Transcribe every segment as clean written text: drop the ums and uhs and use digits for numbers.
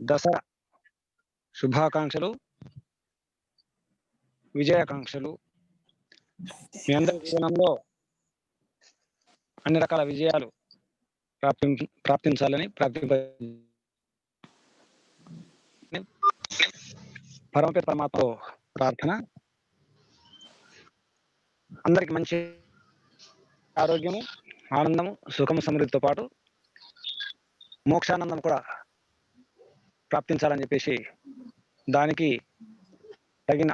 దసరా శుభాకాంక్షలు, విజయాకాంక్షలు. మీ అందరి జీవనంలో అన్ని రకాల విజయాలు ప్రాప్తించాలని పరమపిత పరమాత్మతో ప్రార్థన. అందరికి మంచి ఆరోగ్యము, ఆనందము, సుఖము, సమృద్ధితో పాటు మోక్షానందం కూడా ప్రాప్తించాలని చెప్పేసి దానికి తగిన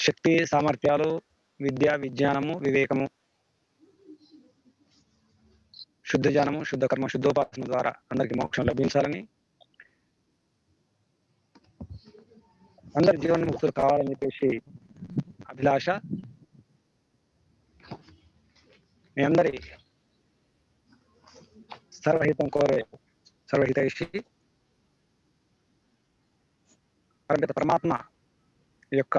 శక్తి, సామర్థ్యాలు, విద్య, విజ్ఞానము, వివేకము, శుద్ధ జ్ఞానము, శుద్ధ కర్మ, శుద్ధోపాసన ద్వారా అందరికి మోక్షం లభించాలని, అందరి జీవన్ముక్తులు కావాలని చెప్పేసి అభిలాష. మీ అందరి సర్వహితం కోరే సర్వహితైషి పరమిత పరమాత్మ యొక్క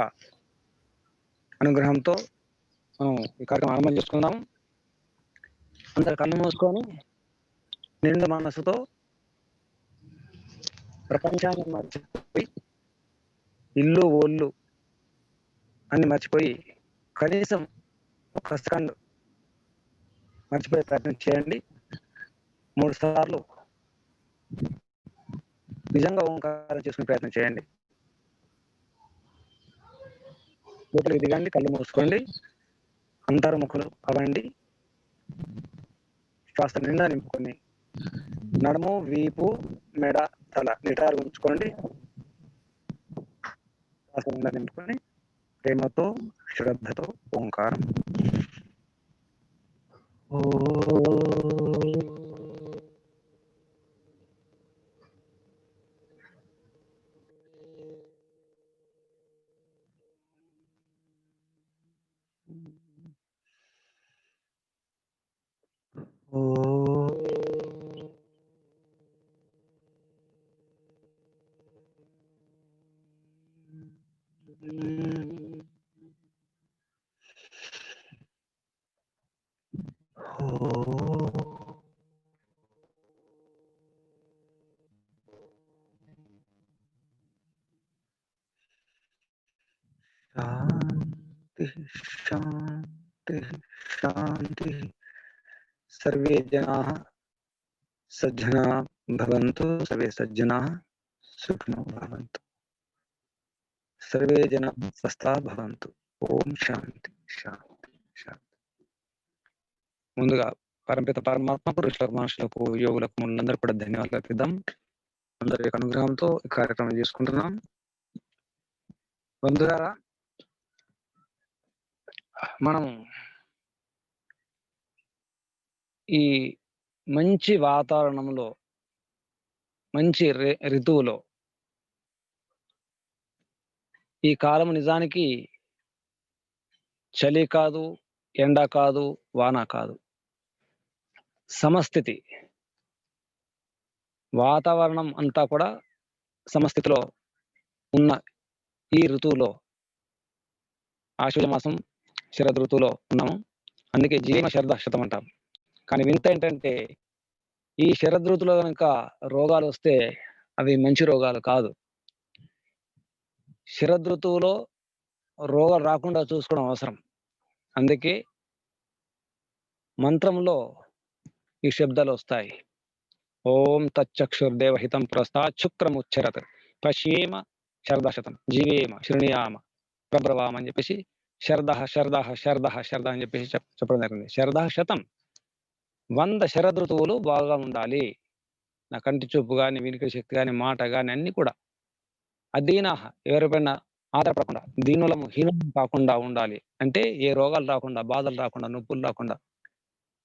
అనుగ్రహంతో మనం ఈ కార్యక్రమం ఆరంభం చేసుకుందాము. అందరు కళ్ళు మూసుకొని నిండు మనసుతో ప్రపంచాన్ని మర్చిపోయి, ఇల్లు ఓళ్ళు అన్ని మర్చిపోయి కనీసం ఒక సెకండ్ మర్చిపోయే ప్రయత్నం చేయండి. 3 సార్లు నిజంగా ఓంకారం చేసుకునే ప్రయత్నం చేయండి. లోపలికి దిగండి, కళ్ళు మూసుకోండి, అంతర్ముఖులు అవ్వండి. శ్వాస నిండా నింపుకొని నడుము, వీపు, మెడ, తల నిటారు ఉంచుకోండి. శ్వాస నిండా నింపుకొని ప్రేమతో, శ్రద్ధతో ఓంకారం. శాంతి శాంతి శాంతి. సర్వే జనాః సజ్జనాః భవంతు, సర్వే సజ్జనాః సుఖినో భవంతు, సర్వే జనాః స్వస్థాః భవంతు. ఓం శాంతి శాంతి శాంతి. ముందుగా పరమపిత పరమాత్మ పురుషులకు, మనుషులకు, యోగులకు, ముందందరూ కూడా ధన్యవాదాలు అర్పిద్దాం. అందరి యొక్క అనుగ్రహంతో ఈ కార్యక్రమం చేసుకుంటున్నాం. బంధువులారా, మనం ఈ మంచి వాతావరణంలో, మంచి ఋతువులో, ఈ కాలం నిజానికి చలి కాదు, ఎండ కాదు, వాన కాదు, సమస్థితి. వాతావరణం అంతా కూడా సమస్థితిలో ఉన్న ఈ ఋతువులో, ఆశ్వజ మాసం శరద్ ఋతువులో ఉన్నాము. అందుకే జీవ శరద శతం అంటాం. కానీ వింత ఏంటంటే ఈ శరద్ ఋతువులో కనుక రోగాలు వస్తే అవి మంచి రోగాలు కాదు. శరద్ ఋతువులో రోగాలు రాకుండా చూసుకోవడం అవసరం. అందుకే మంత్రంలో ఈ శబ్దాలు వస్తాయి. ఓం తచ్చక్షుర్దేవహితం పురస్తాత్ శుక్రముచ్చరత్ పశ్యేమ శరదశతం జీవేమ శృణుయామ ప్రభ్రవామ అని చెప్పేసి శరద శరద శరద శరద అని చెప్పేసి చెప్పడం జరిగింది. శరద శతం, 100 శరద్ ఋతువులు బాగా ఉండాలి. నా కంటి చూపు కానీ, వినికిడి శక్తి కానీ, మాట కానీ అన్ని కూడా అధీనాహ, ఎవరిపైన ఆధారపడకుండా, దీనులము హీనం కాకుండా ఉండాలి. అంటే ఏ రోగాలు రాకుండా, బాధలు రాకుండా, నొప్పులు రాకుండా,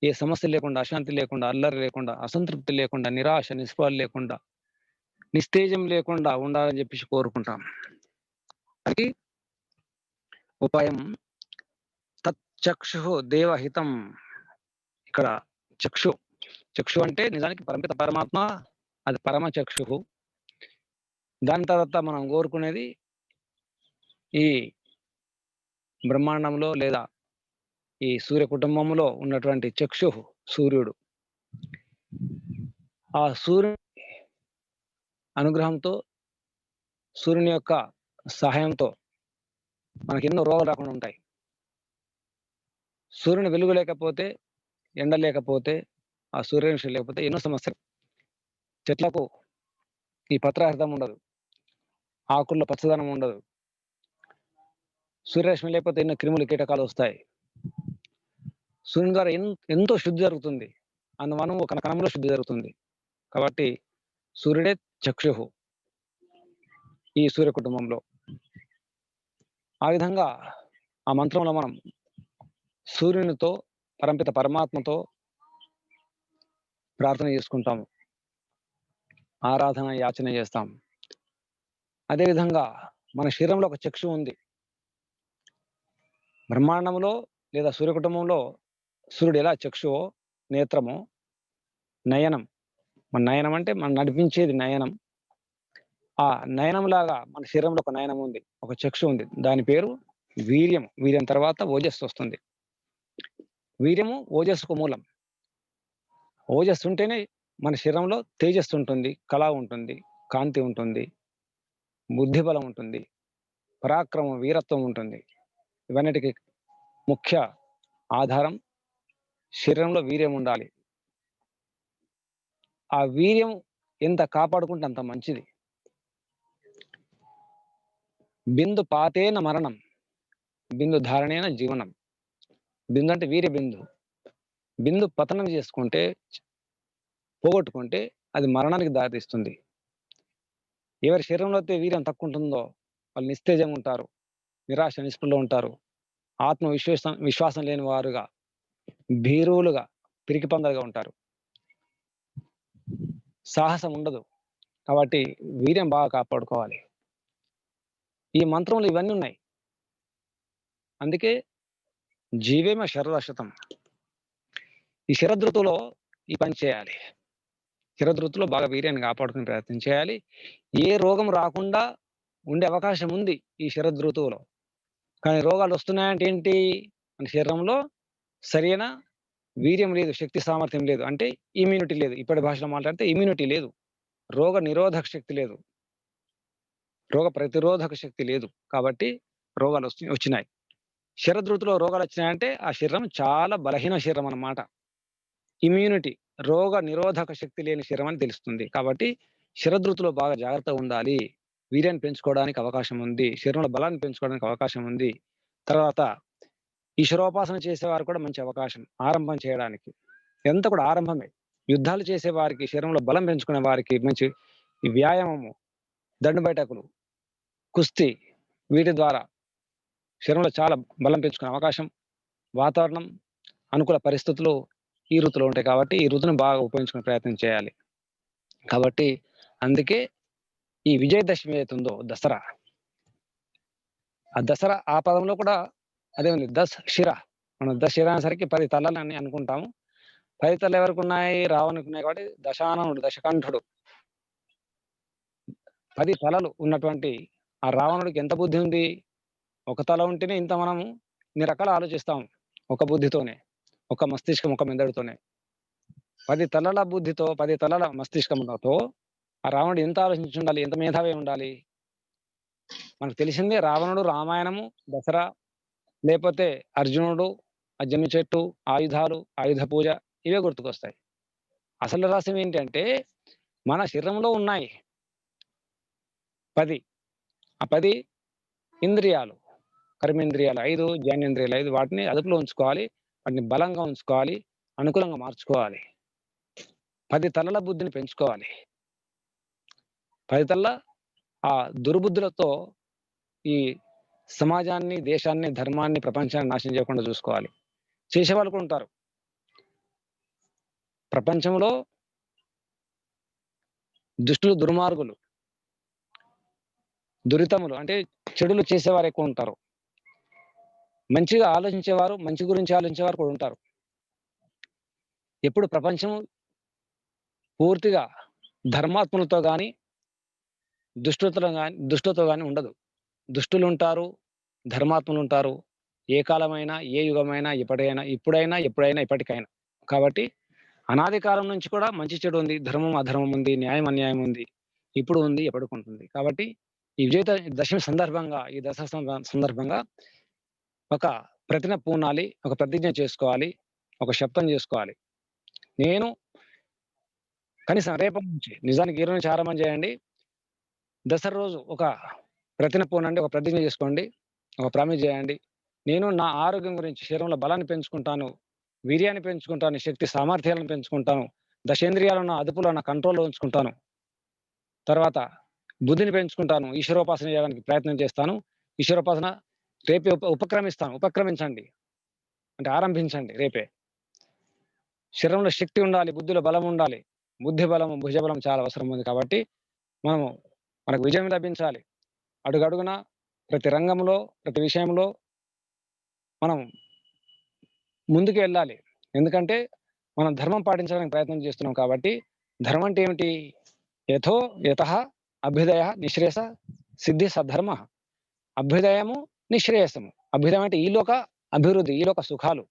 ఏ సమస్య లేకుండా, అశాంతి లేకుండా, అల్లరి లేకుండా, అసంతృప్తి లేకుండా, నిరాశ నిస్పృహలు లేకుండా, నిస్తేజం లేకుండా ఉండాలని చెప్పేసి కోరుకుంటాం. అది ఉపాయం తచ్చక్షు దేవహితం. ఇక్కడ చక్షు, చక్షు అంటే నిజానికి పరమిత పరమాత్మ, అది పరమ చక్షు. దాని తర్వాత మనం కోరుకునేది ఈ బ్రహ్మాండంలో లేదా ఈ సూర్య కుటుంబంలో ఉన్నటువంటి చక్షు, సూర్యుడు. ఆ సూర్యుడి అనుగ్రహంతో సూర్యుని యొక్క సహాయంతో మనకి ఎన్నో రోగాలు రాకుండా ఉంటాయి. సూర్యుని వెలుగు లేకపోతే, ఎండ లేకపోతే, ఆ సూర్యరశ్మి లేకపోతే ఎన్నో సమస్యలు. చెట్లకు ఈ పత్రహరితం ఉండదు. ఆకుల్లో పచ్చదనం ఉండదు. సూర్యరశ్మి లేకపోతే ఎన్నో క్రిములు, కీటకాలు వస్తాయి. సూర్యుని ద్వారా ఎంతో శుద్ధి జరుగుతుంది. అణువణువు, కణకణంలో శుద్ధి జరుగుతుంది. కాబట్టి సూర్యుడే చక్షుః ఈ సూర్య కుటుంబంలో. ఆ విధంగా ఆ మంత్రంలో మనం సూర్యునితో, పరంపిత పరమాత్మతో ప్రార్థన చేసుకుంటాము. ఆరాధన, యాచన చేస్తాం. అదేవిధంగా మన శరీరంలో ఒక చక్షువు ఉంది. బ్రహ్మాండంలో లేదా సూర్య కుటుంబంలో సూర్యుడు ఎలా చక్షువో, నేత్రమో, నయనం. మన నయనం అంటే మనం నడిపించేది నయనం. ఆ నయనంలాగా మన శరీరంలో ఒక నయనం ఉంది. ఒక చక్షు ఉంది. దాని పేరు వీర్యం. వీర్యం తర్వాత ఓజస్సు వస్తుంది. వీర్యము ఓజస్సుకు మూలం. ఓజస్సు ఉంటేనే మన శరీరంలో తేజస్సు ఉంటుంది, కళ ఉంటుంది, కాంతి ఉంటుంది, బుద్ధి బలం ఉంటుంది, పరాక్రమం, వీరత్వం ఉంటుంది. ఇవన్నిటికి ముఖ్య ఆధారం శరీరంలో వీర్యం ఉండాలి. ఆ వీర్యం ఎంత కాపాడుకుంటే అంత మంచిది. బిందు పాతేన మరణం, బిందు ధారణేన జీవనం. బిందు అంటే వీర్య బిందు. బిందు పతనం చేసుకుంటే, పోగొట్టుకుంటే అది మరణానికి దారితీస్తుంది. ఎవరి శరీరంలో అయితే వీర్యం తక్కువ ఉంటుందో వాళ్ళు నిస్తేజంగా ఉంటారు, నిరాశ నిస్పృహలో ఉంటారు, విశ్వాసం లేని వారుగా, భీరువులుగా, పిరికి పందలుగా ఉంటారు. సాహసం ఉండదు. కాబట్టి వీర్యం బాగా కాపాడుకోవాలి. ఈ మంత్రంలో ఇవన్నీ ఉన్నాయి. అందుకే జీవేమ శరదశతం. ఈ శరదృతువులో ఈ పని చేయాలి. శరదృతువులో బాగా వీర్యాన్ని కాపాడుకునే ప్రయత్నం చేయాలి. ఏ రోగం రాకుండా ఉండే అవకాశం ఉంది ఈ శరదృతువులో. కానీ రోగాలు వస్తున్నాయంటే ఏంటి? మన శరీరంలో సరైన వీర్యం లేదు, శక్తి సామర్థ్యం లేదు. అంటే ఇమ్యూనిటీ లేదు. ఇప్పటి భాషలో మాట్లాడితే ఇమ్యూనిటీ లేదు. రోగ నిరోధక శక్తి లేదు. రోగ ప్రతిరోధక శక్తి లేదు. కాబట్టి రోగాలు వచ్చినాయి. శరదృతువులో రోగాలు వచ్చినాయంటే ఆ శరీరం చాలా బలహీన శరీరం అన్నమాట. ఇమ్యూనిటీ, రోగ నిరోధక శక్తి లేని శరీరం అని తెలుస్తుంది. కాబట్టి శరదృతువులో బాగా జాగ్రత్తగా ఉండాలి. వీర్యాన్ని పెంచుకోవడానికి అవకాశం ఉంది. శరీరంలో బలాన్ని పెంచుకోవడానికి అవకాశం ఉంది. తర్వాత ఈశ్వరోపాసన చేసేవారు కూడా మంచి అవకాశం ఆరంభం చేయడానికి. ఇదంతా కూడా ఆరంభమే. యుద్ధాలు చేసే వారికి, శరీరంలో బలం పెంచుకునే వారికి మంచి ఈ వ్యాయామము, దండు బైఠకులు, కుస్తీ వీటి ద్వారా శరీరంలో చాలా బలం పెంచుకునే అవకాశం, వాతావరణం, అనుకూల పరిస్థితులు ఈ ఋతులో ఉంటాయి. కాబట్టి ఈ ఋతును బాగా ఉపయోగించుకునే ప్రయత్నం చేయాలి. కాబట్టి అందుకే ఈ విజయదశమి ఏదైతుందో దసరా, ఆ దసరా ఆ పదంలో కూడా అదే ఉంది. శిర. మనం దశిర అనేసరికి 10 తలలని అనుకుంటాము. 10 తలలు ఎవరికున్నాయి? రావణునికి ఉన్నాయి కాబట్టి దశాననుడు, దశకంఠుడు. 10 తలలు ఉన్నటువంటి ఆ రావణుడికి ఎంత బుద్ధి ఉంది? ఒక తల ఉంటేనే ఇంత మనము ఇన్ని రకాలు ఆలోచిస్తాం. ఒక బుద్ధితోనే, ఒక మస్తిష్కం, ఒక మెదడుతోనే. 10 తలల బుద్ధితో, 10 తలల మస్తిష్కంతో ఆ రావణుడు ఎంత ఆలోచించుండాలి? ఎంత మేధావి ఉండాలి? మనకు తెలిసిందే రావణుడు, రామాయణము, దసరా, లేపోతే అర్జునుడు, ఆ జమ్మి చెట్టు, ఆయుధాలు, ఆయుధ పూజ ఇవే గుర్తుకొస్తాయి. అసలు రహస్యం ఏంటంటే మన శరీరంలో ఉన్నాయి 10. ఆ 10 ఇంద్రియాలు, కర్మేంద్రియాలు 5, జ్ఞానేంద్రియాలు 5 వాటిని అదుపులో ఉంచుకోవాలి. వాటిని బలంగా ఉంచుకోవాలి. అనుకూలంగా మార్చుకోవాలి. 10 తలల బుద్ధిని పెంచుకోవాలి. 10 తలల ఆ దుర్బుద్ధులతో ఈ సమాజాన్ని, దేశాన్ని, ధర్మాన్ని, ప్రపంచాన్ని నాశనం చేయకుండా చూసుకోవాలి. చేసేవాళ్ళు కూడా ఉంటారు. ప్రపంచంలో దుష్టులు, దుర్మార్గులు, దురితములు అంటే చెడులు చేసేవారు ఎక్కువ ఉంటారు. మంచిగా ఆలోచించేవారు, మంచి గురించి ఆలోచించేవారు కూడా ఉంటారు. ఎప్పుడు ప్రపంచం పూర్తిగా ధర్మాత్ములతో గాని, దుష్టులతో గాని ఉండదు. దుష్టులుంటారు, ధర్మాత్ములుంటారు. ఏ కాలమైనా, ఏ యుగమైనా, ఎప్పటికైనా, ఇప్పుడైనా, ఎప్పుడైనా, ఎప్పటికైనా. కాబట్టి అనాది కాలం నుంచి కూడా మంచి చెడు ఉంది. ధర్మం, అధర్మం ఉంది. న్యాయం, అన్యాయం ఉంది. ఇప్పుడు ఉంది, ఎప్పటికుంటుంది. కాబట్టి ఈ విజయ దశమి సందర్భంగా, ఈ దసరా సందర్భంగా ఒక ప్రతిన పూనాలి, ఒక ప్రతిజ్ఞ చేసుకోవాలి, ఒక శపథం చేసుకోవాలి. నేను కనీసం రేపటి నుంచి నిజానికి ఈ రోజు నుంచి ఆరంభం చేయండి. దసరా రోజు ఒక ప్రతిన పూనండి, ఒక ప్రతిజ్ఞ చేసుకోండి, ఒక ప్రామిస్ చేయండి. నేను నా ఆరోగ్యం గురించి శరీరంలో బలాన్ని పెంచుకుంటాను, వీర్యాన్ని పెంచుకుంటాను, శక్తి సామర్థ్యాలను పెంచుకుంటాను, దశేంద్రియాలను నా అదుపులో, నా కంట్రోల్‌లో ఉంచుకుంటాను. తర్వాత బుద్ధిని పెంచుకుంటాను. ఈశ్వరోపాసన చేయడానికి ప్రయత్నం చేస్తాను. ఈశ్వరోపాసన రేపే ఉపక్రమిస్తాను. ఉపక్రమించండి. అంటే ఆరంభించండి రేపే. శరీరంలో శక్తి ఉండాలి, బుద్ధిలో బలం ఉండాలి. బుద్ధి బలము, భుజబలం చాలా అవసరం ఉంది కాబట్టి, మనము మనకు విజయం లభించాలి. అడుగడుగునా ప్రతి రంగంలో, ప్రతి విషయంలో మనం ముందుకు వెళ్ళాలి. ఎందుకంటే, మనం ధర్మం పాటించడానికి ప్రయత్నం చేస్తున్నాం కాబట్టి, ధర్మం అంటే ఏమిటి? యథో యతః అభ్యుదయః నిశ్రేయస సిద్ధి సద్ధర్మః. అభ్యుదయము, నిశ్రేయసము. అభ్యుదయం అంటే ఈలోక అభివృద్ధి, ఈలోక సుఖాలు.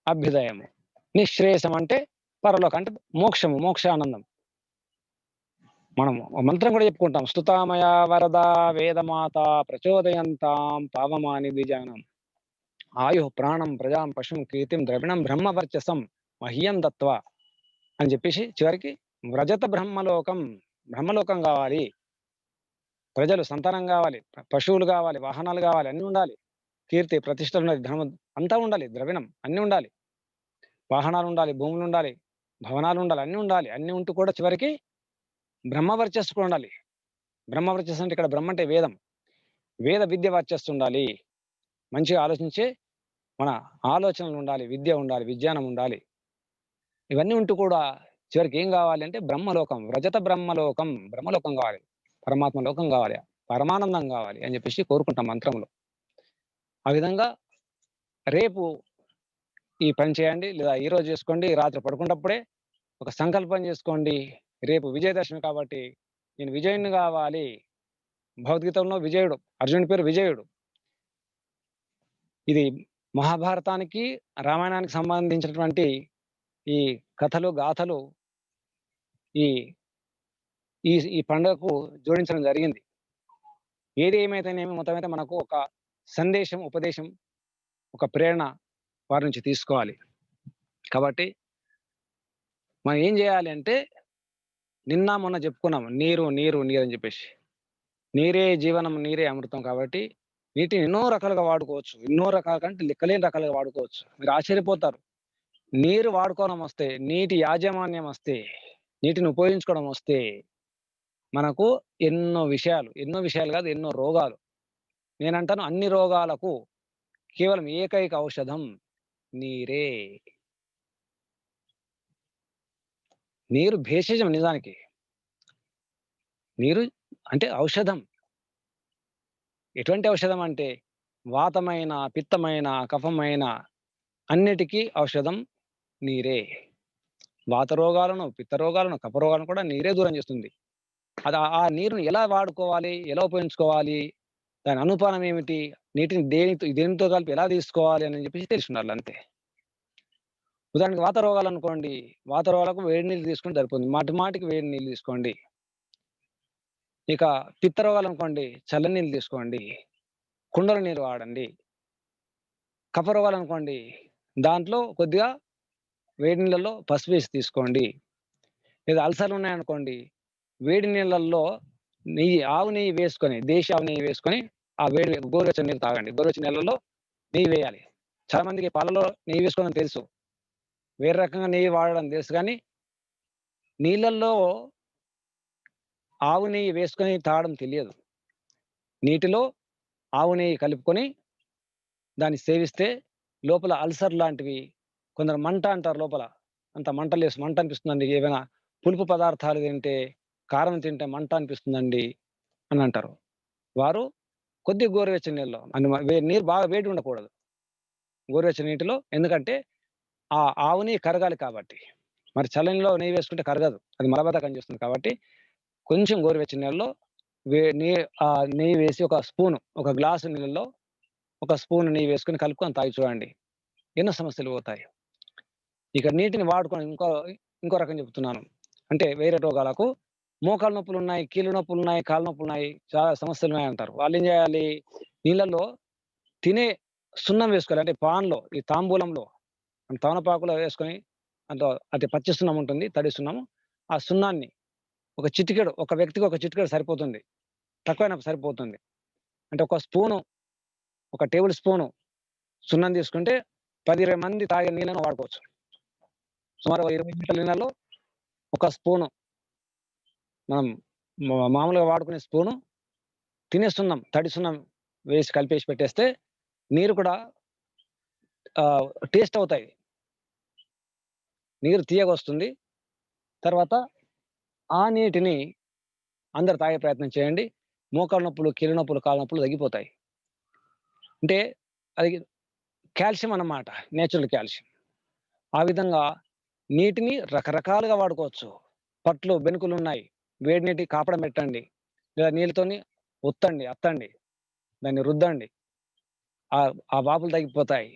అభ్యుదయము. నిశ్రేయసం అంటే పరలోక అంటే మోక్షము, మోక్షానందం. మనం ఓ మంత్రం కూడా చెప్పుకుంటాం. స్తుతామయ వరదా వేదమాత ప్రచోదయంతాం పావమాని ద్విజానం. ఆయుః ప్రాణం ప్రజాం పశుం కీర్తిం ద్రవిణం బ్రహ్మవర్చసం మహ్యం దత్వా అని చెప్పేసి చివరికి వ్రజత బ్రహ్మలోకం, బ్రహ్మలోకం కావాలి. ప్రజలు సంతానం కావాలి, పశువులు కావాలి, వాహనాలు కావాలి, అన్నీ ఉండాలి. కీర్తి, ప్రతిష్టలు ఉన్నది, ధనం అంతా ఉండాలి. ద్రవిణం అన్నీ ఉండాలి. వాహనాలుండాలి, భూములుండాలి, భవనాలుండాలి, అన్నీ ఉండాలి. అన్నీ ఉంటూ కూడా చివరికి బ్రహ్మ వర్చస్సు కూడా ఉండాలి. బ్రహ్మ వర్చస్సు అంటే ఇక్కడ బ్రహ్మ అంటే వేదం. వేద విద్య వర్చస్సు ఉండాలి. మంచిగా ఆలోచించే మన ఆలోచనలుండాలి, విద్య ఉండాలి, విజ్ఞానం ఉండాలి. ఇవన్నీ ఉంటూ కూడా చివరికి ఏం గావాలి అంటే బ్రహ్మలోకం, వ్రజత బ్రహ్మలోకం, బ్రహ్మలోకం గావాలి. పరమాత్మ లోకం గావాలి. పరమానందం గావాలి అని జెప్పేసి కోరుకుంటాం మంత్రంలో. ఆ విధంగా రేపు ఈ పని చేయండి. లేదా ఈరోజు జేసుకోండి. రాత్రి పడుకునేటప్పుడే ఒక సంకల్పం జేసుకోండి. రేపు విజయదశమి కాబట్టి నేను విజయుడిని గావాలి. భగవద్గీతలో విజయుడు, అర్జునుడి పేరు విజయుడు. ఇది మహాభారతానికి, రామాయణానికి సంబంధించినటువంటి ఈ కథలు, గాథలు ఈ ఈ ఈ పండుగకు జోడించడం జరిగింది. ఏది ఏమైతేనేమి మొత్తమైతే మనకు ఒక సందేశం, ఉపదేశం, ఒక ప్రేరణ వారి నుంచి తీసుకోవాలి. కాబట్టి మనం ఏం జేయాలి అంటే నిన్న మొన్న చెప్పుకున్నాం. నీరు, నీరు, నీరు అని జెప్పేసి. నీరే జీవనం, నీరే అమృతం కాబట్టి నీటిని ఎన్నో రకాలుగా వాడుకోవచ్చు. ఎన్నో రకాల కంటే లెక్కలేని రకాలుగా వాడుకోవచ్చు. మీరు ఆశ్చర్యపోతారు. నీరు వాడుకోవడం వస్తే, నీటి యాజమాన్యం వస్తే, నీటిని ఉపయోగించుకోవడం వస్తే మనకు ఎన్నో విషయాలు కాదు ఎన్నో రోగాలు. నేనంటాను అన్ని రోగాలకు కేవలం ఏకైక ఔషధం నీరే. నీరు భేషజం నిజానికి. నీరు అంటే ఔషధం. ఎటువంటి ఔషధం అంటే వాతమైన, పిత్తమైన, కఫమైన అన్నిటికీ ఔషధం నీరే. వాత రోగాలను, పిత్త రోగాలను, కఫ రోగాలను కూడా నీరే దూరం చేస్తుంది. అది ఆ నీరుని ఎలా వాడుకోవాలి? ఎలా ఉపయోగించుకోవాలి? దాని అనుపానం ఏమిటి? నీటిని దేనితో కలిపి ఎలా తీసుకోవాలి అని చెప్పేసి తెలిసుండాలి అంతే. ఉదాహరణకి వాత రోగాలనుకోండి. వాత రోగాలకు వేడి నీళ్ళు తీసుకుంటే సరిపోతుంది. మాటి మాటికి వేడి నీళ్ళు తీసుకోండి. ఇక పిత్త రోగాలనుకోండి చల్లని నీళ్ళు తీసుకోండి. కుండల నీరు వాడండి. కఫ రోగాలనుకోండి దాంట్లో కొద్దిగా వేడి నీళ్ళలో పసుపేసి తీసుకోండి. లేదా అల్సర్లున్నాయనుకోండి వేడి నీళ్ళల్లో ఆవు నెయ్యి వేసుకొని, దేశీ ఆవు నెయ్యి వేసుకొని ఆ వేడి గోరువెచ్చని నీళ్ళు తాగండి. గోరువెచ్చని నీళ్ళలో నెయ్యి వేయాలి. చాలా మందికి పాలలో నెయ్యి వేసుకోవడం తెలుసు. వేరే రకంగా నెయ్యి వాడడం తెలుసు గానీ, నీళ్ళల్లో ఆవు నెయ్యి వేసుకొని తాగడం తెలియదు. నీటిలో ఆవు నెయ్యి కలుపుకొని దాన్ని సేవిస్తే లోపల అల్సర్ లాంటివి కొందరు మంట అంటారు లోపల. అంత మంట అనిపిస్తుందండి. ఏవైనా పులుపు పదార్థాలు తింటే, కారం తింటే మంట అనిపిస్తుందండి అని అంటారు. వారు కొద్దిగా గోరువెచ్చని నీళ్ళలో నీరు బాగా వేడి ఉండకూడదు. గోరువెచ్చని నీటిలో ఎందుకంటే ఆ ఆవు నెయ్యి కరగాలి కాబట్టి. మరి చల్లనీలో నెయ్యి వేసుకుంటే కరగదు. అది మలబద్ధకం చేస్తుంది కాబట్టి కొంచెం గోరువెచ్చని నీళ్ళలో వే నీ నెయ్యి వేసి ఒక గ్లాసు నీళ్ళలో ఒక స్పూన్ నెయ్యి వేసుకొని కలుపుకొని తాగి చూడండి. ఎన్నో సమస్యలు పోతాయి. ఇక నీటిని వాడుకొని ఇంకో రకం చెప్తున్నాను. అంటే వేరే రోగాలకు మోకాలు నొప్పులున్నాయి, కీళ్ళ నొప్పులున్నాయి, కాళ్ళ నొప్పులున్నాయి, చాలా సమస్యలున్నాయంటారు. వాళ్ళేం జేయాలి? నీళ్ళల్లో తినే సున్నం వేసుకోవాలి. అంటే పాన్‌లో, ఈ తాంబూలంలో తమలపాకులో వేసుకొని అందులో అది పచ్చి సున్నం ఉంటుంది. తడి సున్నము. ఆ సున్నాన్ని ఒక చిటికెడు ఒక వ్యక్తికి ఒక చిటికెడు సరిపోతుంది. తక్కువైనా సరిపోతుంది. అంటే ఒక స్పూను, ఒక టేబుల్ స్పూను సున్నం తీసుకుంటే 10, 20 మంది తాగే నీళ్ళని వాడుకోవచ్చు. సుమారు 20 లీటర్ల నీళ్ళలో ఒక స్పూను మనం మామూలుగా వాడుకునే స్పూను తినే సున్నం, తడి సున్నం వేసి కలిపేసి పెట్టేస్తే నీరు కూడా టేస్ట్ అవుతాయి. నీరు తియ్యగొస్తుంది. తర్వాత ఆ నీటిని అందరూ తాగే ప్రయత్నం చేయండి. మోకాళ్ళ నొప్పులు, కీళ్ళ నొప్పులు, కాళ్ళ నొప్పులు తగ్గిపోతాయి. అంటే అది కాల్షియం అన్నమాట. Natural calcium. ఆ విధంగా నీటిని రకరకాలుగా వాడుకోవచ్చు. పట్లు, బెణుకులున్నాయి. వేడి నీటి కాపడం పెట్టండి. లేదా నీళ్ళతోని ఒత్తండి, అత్తండి. దాన్ని రుద్దండి. ఆ వాపులు తగ్గిపోతాయి.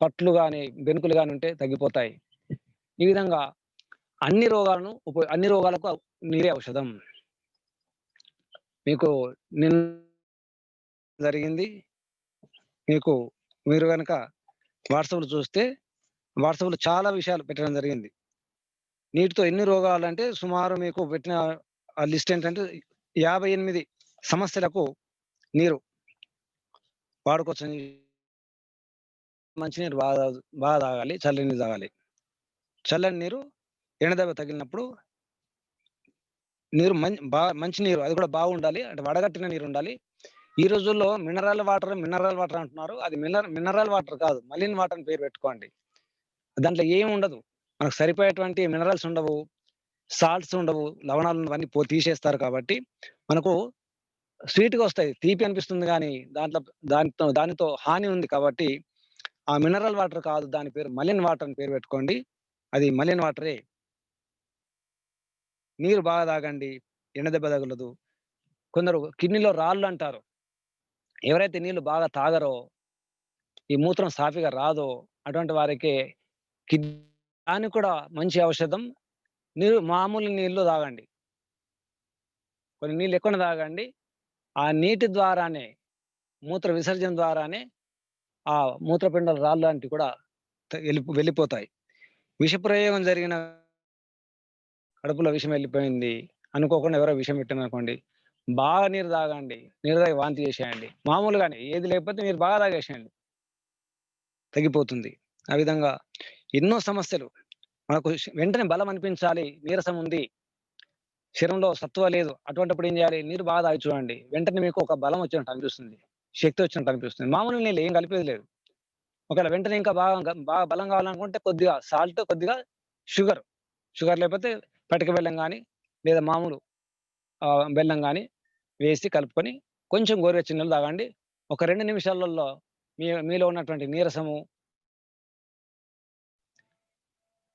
పట్లు గాని, బెణుకులు గాని ఉంటే తగ్గిపోతాయి. ఈ విధంగా అన్ని రోగాలకు నీరే ఔషధం. మీకు నిన్న జరిగింది. మీకు మీరు గనక వాట్సాప్‌లో చూస్తే వాట్సాప్‌లో చాలా విషయాలు పెట్టడం జరిగింది. నీటితో ఎన్ని రోగాలంటే సుమారు మీకు పెట్టిన లిస్ట్ ఏంటంటే 58 సమస్యలకు నీరు వాడుకోవచ్చని. మంచినీరు బాగా తాగాలి. చల్లని నీళ్ళు తాగాలి. చల్లని నీరు ఎండదెబ్బ తగిలినప్పుడు నీరు మంచి నీరు అది కూడా బాగుండాలి. అంటే వడగట్టిన నీరుండాలి. ఈ రోజుల్లో మినరల్ వాటర్ అంటున్నారు. అది మినరల్ వాటర్ కాదు. మలిన్ వాటర్ అని పేరు పెట్టుకోండి. దాంట్లో ఏమి ఉండదు. మనకు సరిపోయేటువంటి మినరల్స్ ఉండవు. సాల్ట్స్ ఉండవు. లవణాలు అవన్నీ తీసేస్తారు కాబట్టి మనకు స్వీట్‌గా వస్తాయి. తీపి అనిపిస్తుంది గానీ దానితో హాని ఉంది కాబట్టి ఆ మినరల్ వాటర్ కాదు. దాని పేరు మలిన్ వాటర్ అని పేరు పెట్టుకోండి. అది మలిన్ వాటరే. నీరు బాగా తాగండి. ఎండ దెబ్బ తగలదు. కొందరు కిడ్నీలో రాళ్ళంటారు. ఎవరైతే నీళ్లు బాగా తాగరో, ఈ మూత్రం సాఫీగా రాదో అటువంటి వారికి కిడ్ దానికి కూడా మంచి ఔషధం. మామూలు నీళ్లు తాగండి. కొన్ని నీళ్ళు ఎక్కువనే తాగండి. ఆ నీటి ద్వారానే మూత్ర విసర్జన ద్వారానే ఆ మూత్రపిండాల రాళ్ళంటివి కూడా వెళ్ళిపోతాయి. విషప్రయోగం జరిగిన కడుపులో విషం వెళ్ళిపోయింది. అనుకోకుండా ఎవరో విషం పెట్టారనుకోండి. బాగా నీరు తాగండి. నీరు తాగి వాంతి చేసేయండి. మామూలుగానే ఏది లేకపోతే మీరు బాగా తాగేసేయండి. తగ్గిపోతుంది. ఆ విధంగా ఎన్నో సమస్యలు మనకు వెంటనే బలం అనిపించాలి. నీరసం ఉంది. శరీరంలో సత్తువ లేదు. అటువంటప్పుడు ఏం చేయాలి? నీరు బాగా తాగి చూడండి. వెంటనే మీకు ఒక బలం వచ్చినట్టు అనిపిస్తుంది. శక్తి వచ్చినట్టు అనిపిస్తుంది. మామూలు నీళ్ళు ఏం కలిపేది లేదు. ఒకవేళ వెంటనే ఇంకా బాగా బలం కావాలనుకుంటే కొద్దిగా సాల్ట్, కొద్దిగా షుగర్. షుగర్ లేకపోతే పటిక బెల్లం గాని, లేదా మామూలు బెల్లం గాని వేసి కలుపుకొని కొంచెం గోరువెచ్చని నీళ్ళు తాగండి. ఒక 2 నిమిషాలలో మీలో ఉన్నటువంటి నీరసము,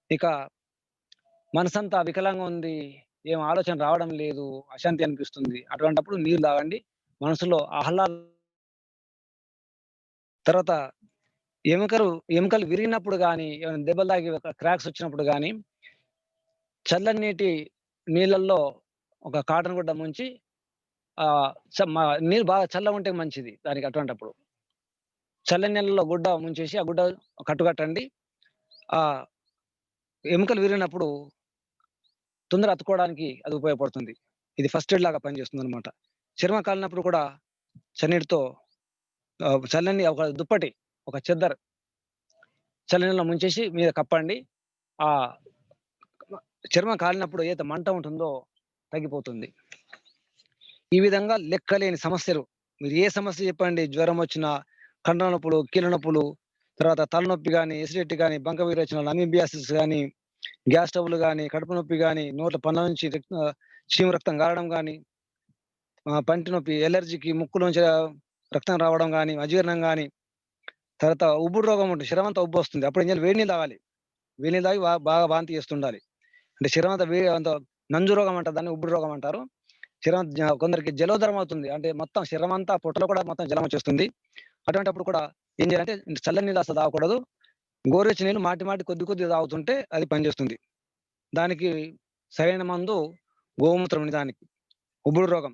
ఇక మనసంతా వికలంగా ఉంది, ఏం ఆలోచన రావడం లేదు, అశాంతి అనిపిస్తుంది. అటువంటప్పుడు నీళ్ళు తాగండి. మనసులో తర్వాత ఎముకలు ఎముకలు విరిగినప్పుడు గాని, ఏమైనా దెబ్బలు తాకి క్రాక్స్ వచ్చినప్పుడు గాని, చల్లని నీళ్ళల్లో ఒక కాటన్ గుడ్డ ముంచి ఆహ్, చ మ నీళ్ళు బాగా చల్లగుంటే మంచిది దానికి అటువంటప్పుడు. చల్లని నీళ్ళలో గుడ్డ ముంచేసి, ఆ గుడ్డ కట్టుకట్టండి. ఆహ్, ఎముకలు విరిగినప్పుడు తొందర అతుక్కోవడానికి అది ఉపయోగపడుతుంది. ఇది ఫస్ట్ ఎయిడ్ లాగా పనిచేస్తుందనమాట. చర్మం కాలినప్పుడు కూడా చన్నీటితో చల్లని ఒక దుప్పటి, ఒక చెద్దర్ చల్లనీళ్ళలో ముంచేసి మీద కప్పండి. ఆహ్, చర్మం కాలినప్పుడు ఏదైతే మంట ఉంటుందో తగ్గిపోతుంది. ఈ విధంగా లెక్కలేని సమస్యలు. మీరు ఏ సమస్య చెప్పండి. జ్వరమొచ్చినా, కండల నొప్పులు, కీళ్ళ నొప్పులు, తర్వాత తలనొప్పి గాని, ఎసిడిటీ గాని, బంక విరేచనాలు, అమీబియాసిస్ గాని, గ్యాస్ ట్రబుల్ గాని, కడుపు నొప్పి గాని, నోట్ల పండ్ల నుంచి చీము రక్తం గారడం గాని, పంటి నొప్పి, ఎలర్జీకి ముక్కులోంచి రక్తం రావడం గాని, అజీర్ణం గాని, తర్వాత ఉబ్బుడు రోగం ఉంటుంది. శరీరమంతా ఉబ్బొస్తుంది. అప్పుడు ఏం చేయాలి? వేడి నీళ్ళు తాగాలి. వేడి నీళ్ళు తాగి బాగా వాంతి చేస్తుండాలి. అంటే శరీరమంతా అంత నంజు రోగం అంటారు. దాన్ని ఉబ్బుడు రోగం అంటారు. కొందరికి జలోదరం అవుతుంది. అంటే మొత్తం శరీరమంతా పొట్టలో కూడా మొత్తం జలం వచ్చేస్తుంది. అటువంటప్పుడు కూడా ఏం చేయాలంటే చల్లని నీళ్ళు అసలు తాగకూడదు. గోరువెచ్చని నీళ్ళు మాటి మాటి కొద్దిగా తాగుతుంటే అది పనిచేస్తుంది. దానికి సరైన మందు గోమూత్రం దానికి. ఉబ్బుడు రోగం,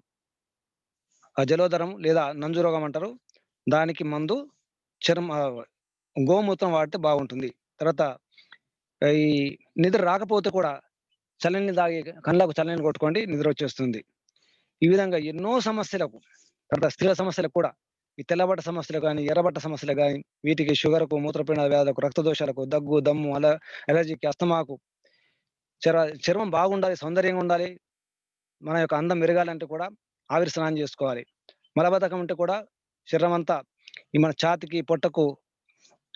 జలోదరం లేదా నంజు రోగం అంటారు. దానికి మందు గోమూత్రం వాడితే బాగుంటుంది. తర్వాత ఈ నిద్ర రాకపోతే కూడా చల్లనీళ్ళు తాగి కళ్ళకు చల్లనీళ్ళు కొట్టుకోండి, నిద్రొచ్చేస్తుంది. ఈ విధంగా ఎన్నో సమస్యలకు, తర్వాత స్త్రీల సమస్యలకు కూడా ఈ తెల్లబట్ట సమస్యలు గాని, ఎర్రబట్ట సమస్యలు గాని, వీటికి షుగర్‌కు, మూత్రపిండాల వ్యాధులకు, రక్త దోషాలకు, దగ్గు, దమ్ము, అలర్జీకి, అస్తమాకు, చర చర్మం బాగుండాలి, సౌందర్యంగా ఉండాలి. మన యొక్క అందం మెరగాలంటే కూడా ఆవిరి స్నానం చేసుకోవాలి. మలబద్ధకం ఉంటే కూడా శరీరమంతా ఈ మన ఛాతీకి, పొట్టకు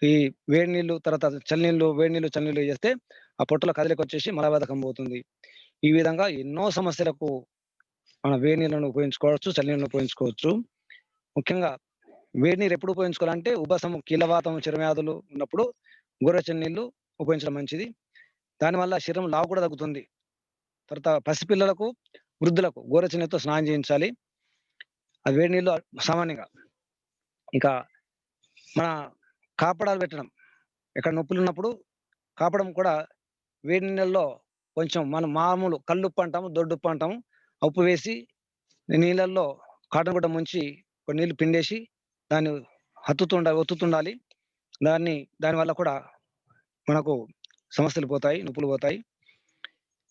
ఈ వేడి నీళ్ళు, తర్వాత చన్నీళ్ళు, వేడి నీళ్ళు, చన్నీళ్ళు చేస్తే ఆ పొట్టలో కదలికొచ్చేసి మలబద్ధకం పోతుంది. ఈ విధంగా ఎన్నో సమస్యలకు మనం వేడి నీళ్ళను ఉపయోగించుకోవచ్చు, చన్నీళ్ళను ఉపయోగించుకోవచ్చు. ముఖ్యంగా వేడి నీరు ఎప్పుడు ఉపయోగించుకోవాలంటే ఉబ్బసం, కీళ్ళవాతం, చర్మవ్యాధులు ఉన్నప్పుడు గోరువెచ్చని నీళ్లు ఉపయోగించడం మంచిది. దానివల్ల శరీరం లావు కూడా తగ్గుతుంది. తర్వాత పసిపిల్లలకు, వృద్ధులకు గోరువెచ్చని నీటితో స్నానం చేయించాలి. అది వేడి నీళ్ళు సామాన్యంగా. ఇంకా మన కాపడాలు పెట్టడం, ఎక్కడ నొప్పులున్నప్పుడు కాపడం కూడా వేడి నీళ్ళల్లో కొంచెం మనం మామూలు కల్లుప్పు అంటాము, దొడ్డుప్పు అంటాము. ఆ ఉప్పు వేసి నీళ్ళల్లో కాటన్ గుడ్డ ముంచి కొన్ని నీళ్లు పిండేసి దాన్ని ఒత్తుతుండాలి. దానివల్ల కూడా మనకు సమస్యలు పోతాయి, నొప్పులు పోతాయి.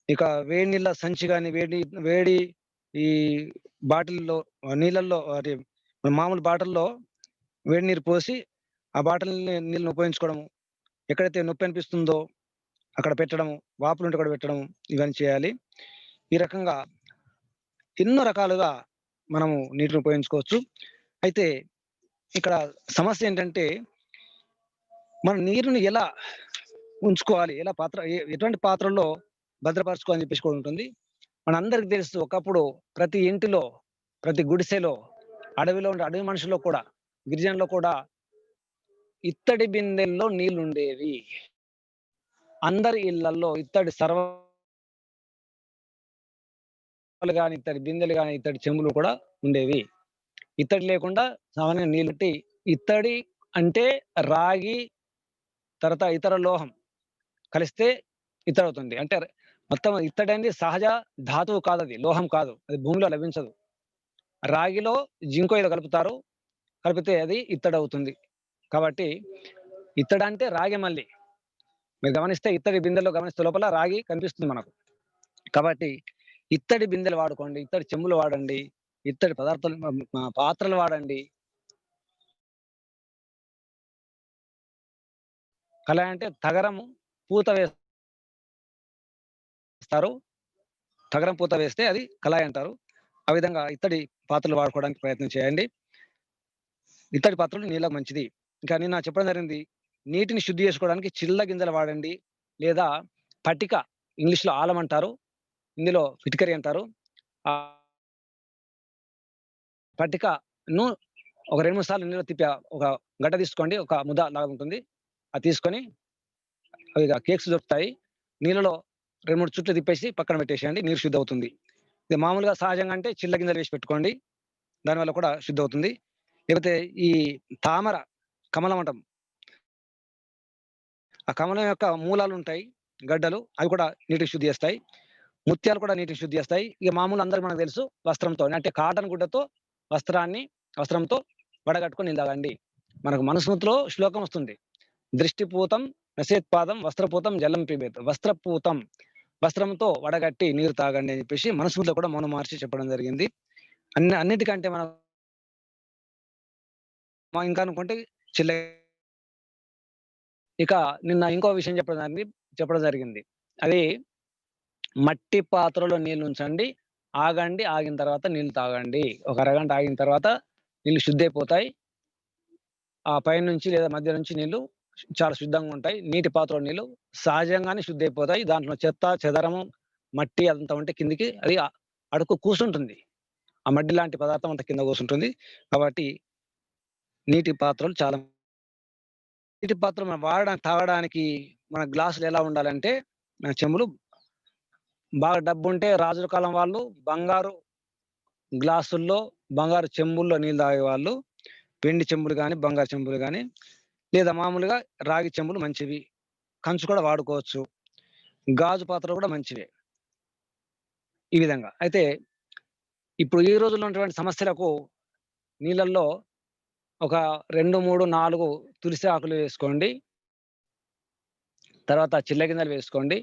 ఇక వేడి నీళ్ళ సంచి గాని, వేడి వేడి ఈ బాటిల్‌లో నీళ్ళల్లో అది మామూలు బాటిల్‌లో వేడి నీరు పోసి, ఆ బాటిల్‌ని నీళ్ళని ఉపయోగించుకోవడము. ఎక్కడైతే నొప్పి అనిపిస్తుందో అక్కడ పెట్టడము, వాపులుంటే కూడా పెట్టడము, ఇవన్నీ చేయాలి. ఈ రకంగా ఎన్నో రకాలుగా మనము నీటిని ఉపయోగించుకోవచ్చు. అయితే ఇక్కడ సమస్య ఏంటంటే, మనం నీరుని ఎలా ఉంచుకోవాలి? ఎలా ఎటువంటి పాత్రల్లో భద్రపరచుకోవాలని చెప్పేసి కూడా ఉంటుంది. మనందరికి తెలుసు ఒకప్పుడు ప్రతి ఇంటిలో, ప్రతి గుడిసెలో, అడవిలో ఉండే అడవి మనుషుల్లో కూడా, గిరిజనుల్లో కూడా ఇత్తడి బిందెల్లో నీళ్లుండేవి. అందరి ఇళ్లల్లో ఇత్తడి గాని, ఇత్తడి బిందెలు గాని, ఇత్తడి చెంబులు కూడా ఉండేవి. ఇత్తడి లేకుండా సామాన్యంగా నీళ్ళుట్టి, ఇత్తడి అంటే రాగి, తర్వాత ఇతర లోహం కలిస్తే ఇత్తడవుతుంది. అంటే మొత్తం ఇత్తడనేది సహజ ధాతువు కాదది. లోహం కాదు. అది భూమిలో లభించదు. రాగిలో జింకో ఏదో కలుపుతారు. కలిపితే అది ఇత్తడవుతుంది. కాబట్టి ఇత్తడంటే రాగే మళ్ళీ. మీరు గమనిస్తే ఇత్తడి బిందెలో గమనిస్తే లోపల రాగి కనిపిస్తుంది మనకు. కాబట్టి ఇత్తడి బిందెలు వాడుకోండి. ఇత్తడి చెంబులు వాడండి. ఇత్తడి పదార్థాలు పాత్రలు వాడండి. కళాయి అంటే తగరము పూత వేస్తారు. తగరం పూత వేస్తే అది కళాయి అంటారు. ఆ విధంగా ఇత్తడి పాత్రలు వాడుకోవడానికి ప్రయత్నం చేయండి. ఇత్తడి పాత్రలు నీళ్ళకి మంచిది. ఇంకా నిన్న చెప్పడం జరిగింది. నీటిని శుద్ధి చేసుకోవడానికి చిల్ల గింజలు వాడండి. లేదా పటిక, ఇంగ్లీష్‌లో ఆలం అంటారు. హిందీలో ఫిట్కరీ అంటారు. ఆ పటికను ఒక 2, 3 సార్లు నీళ్ళలో తిప్పి ఒక గడ్డ తీసుకోండి. ఒక ముద్ద లాగా ఉంటుంది. అది తీసుకొని ఇగ కేక్స్ దొరుకుతాయి. నీళ్ళలో 2, 3 చుట్లు తిప్పేసి పక్కన పెట్టేసేయండి. నీరు శుద్ధవుతుంది. ఇది మామూలుగా సహజంగా అంటే చిల్ల గింజలు వేసి పెట్టుకోండి. దానివల్ల కూడా శుద్ధవుతుంది. లేకపోతే ఈ తామర, కమలం అంటాం. ఆ కమలం యొక్క మూలాలుంటాయి. గడ్డలు అవి కూడా నీటిని శుద్ధి చేస్తాయి. ముత్యాలు కూడా నీటిని శుద్ధి చేస్తాయి. ఇక మామూలు అందరికి మనకు తెలుసు వస్త్రంతో అంటే కాటన్ గుడ్డతో వస్త్రంతో వడగట్టుకొని నీళ్ళు తాగండి. మనకు మనుస్మృతిలో శ్లోకం వస్తుంది. దృష్టిపూతం నసేత్పాదం వస్త్రపూతం జలం పిబేత్. వస్త్రంతో వడగట్టి నీరు తాగండి అని చెప్పేసి మనుస్మృతిలో కూడా మౌన మహర్షి చెప్పడం జరిగింది. అన్నిటికంటే మనం ఇంకా అనుకుంటే చిల్ల ఇక నిన్న ఇంకో విషయం చెప్పడం జరిగింది. అది మట్టి పాత్రలో నీళ్లుంచండి. ఆగండి. ఆగిన తర్వాత నీళ్లు తాగండి. ఒక అరగంట ఆగిన తర్వాత నీళ్లు శుద్ధైపోతాయి. ఆ పైనుంచి లేదా మధ్య నుంచి నీళ్లు చాలా శుద్ధంగా ఉంటాయి. నీటి పాత్రలో నీళ్లు సహజంగానే శుద్ధైపోతాయి. దాంట్లో చెత్త, చెదరము, మట్టి అంతా ఉంటే కిందికి అది అడుక్కు కూసుంటుంది. ఆ మడ్డి లాంటి పదార్థం అంతా కింద కూసుంటుంది. కాబట్టి నీటి పాత్రలు చాలా నీటి పాత్రలు మనం తాగడానికి మన గ్లాసులు ఎలా ఉండాలంటే చెంబులు బాగా డబ్బుంటే రాజుల కాలం వాళ్ళు బంగారు గ్లాసుల్లో, బంగారు చెంబుల్లో నీళ్ళు తాగేవాళ్ళు. వెండి చెంబులు గాని, బంగారు చెంబులు గాని, లేదా మామూలుగా రాగి చెంబులు మంచివి. కంచు కూడా వాడుకోవచ్చు. గాజు పాత్రలు కూడా మంచివే. ఈ విధంగా. అయితే ఇప్పుడు ఈ రోజుల్లో ఉన్నటువంటి సమస్యలకు నీళ్ళల్లో ఒక 2, 3, 4 తులసి ఆకులు వేసుకోండి. తర్వాత చిల్లగింజలు వేసుకోండి.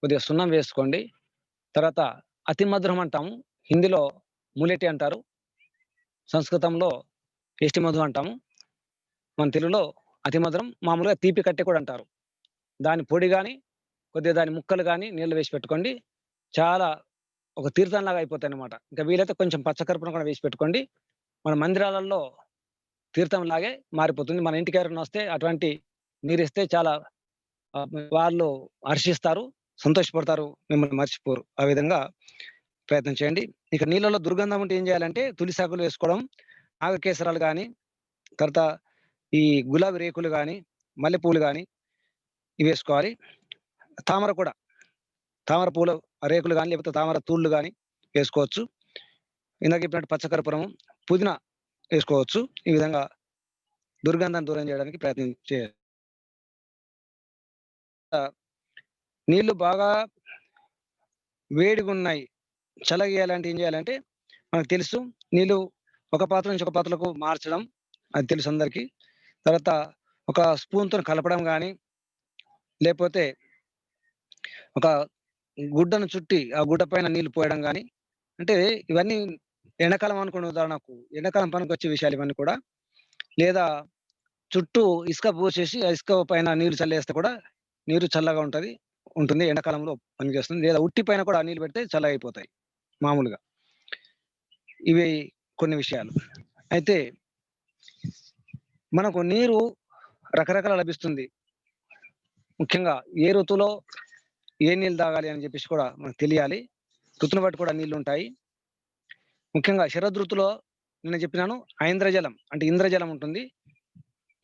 కొద్దిగా సున్నం వేసుకోండి. తర్వాత అతి మధురం అంటాము. హిందీలో ములెటి అంటారు. సంస్కృతంలో ఎస్టి మధు అంటాము. మన తెలుగులో అతి మధురం, మామూలుగా తీపి కట్టె కూడా అంటారు. దాని పొడి గాని, కొద్దిగా దాని ముక్కలు గాని నీళ్లు వేసి పెట్టుకోండి. చాలా ఒక తీర్థంలాగా అయిపోతాయన్నమాట. ఇంకా వీలైతే కొంచెం పచ్చకర్పూరం కూడా వేసి పెట్టుకోండి. మన మందిరాలలో తీర్థంలాగే మారిపోతుంది. మన ఇంటికి ఎవరైనా వస్తే అటువంటి నీరిస్తే చాలా వాళ్ళు హర్షిస్తారు, సంతోషపడతారు, మిమ్మల్ని మర్చిపోరు. ఆ విధంగా ప్రయత్నం చేయండి. ఇక నీళ్ళలో దుర్గంధం ఉంటే ఏం చేయాలంటే తులసాకులు వేసుకోవడం, నాగకేసరాలు గాని, తర్వాత ఈ గులాబీ రేకులు గాని, మల్లెపూలు గాని ఇవేసుకోవాలి. తామర కూడా, తామర పూలు రేకులు గాని, లేకపోతే తామర తూళ్ళు గాని వేసుకోవచ్చు. ఇందాక చెప్పినట్టు పచ్చకర్పూరము, పుదీనా వేసుకోవచ్చు. ఈ విధంగా దుర్గంధాన్ని దూరం చేయడానికి ప్రయత్నం చేయాలి. నీళ్లు బాగా వేడిగున్నాయి, చల్లగేయాలంటే ఏం చేయాలంటే మనకు తెలుసు. నీళ్లు ఒక పాత్ర నుంచి ఒక పాత్రకు మార్చడం అది తెలుసు అందరికీ. తర్వాత ఒక స్పూన్‌తోని కలపడం గాని, లేపోతే ఒక గుడ్డను చుట్టి ఆ గుడ్డ పైన నీళ్లు పోయడం గాని, అంటే ఇవన్నీ ఎండాకాలం అనుకోండి ఉదాహరణకు. ఎండాకాలం పనికొచ్చే విషయాలు ఇవన్నీ కూడా. లేదా చుట్టూ ఇసుక పోసేసి, ఆ ఇసుక పైన నీరు చల్లేస్తే కూడా నీరు చల్లగా ఉంటుంది. ఎండాకాలంలో పనిచేస్తుంది. లేదా ఉట్టి పైన కూడా నీళ్ళు పెడితే చల్లగయిపోతాయి మామూలుగా. ఇవి కొన్ని విషయాలు. అయితే మనకు నీరు రకరకాల లభిస్తుంది. ముఖ్యంగా ఏ ఋతువులో ఏ నీళ్ళు తాగాలి అని చెప్పేసి కూడా మనకు తెలియాలి. ఋతువుని బట్టి కూడా నీళ్లుంటాయి. ముఖ్యంగా శరదృతువులో నిన్న చెప్పినాను ఐంద్రజలం అంటే ఇంద్రజలం ఉంటుంది.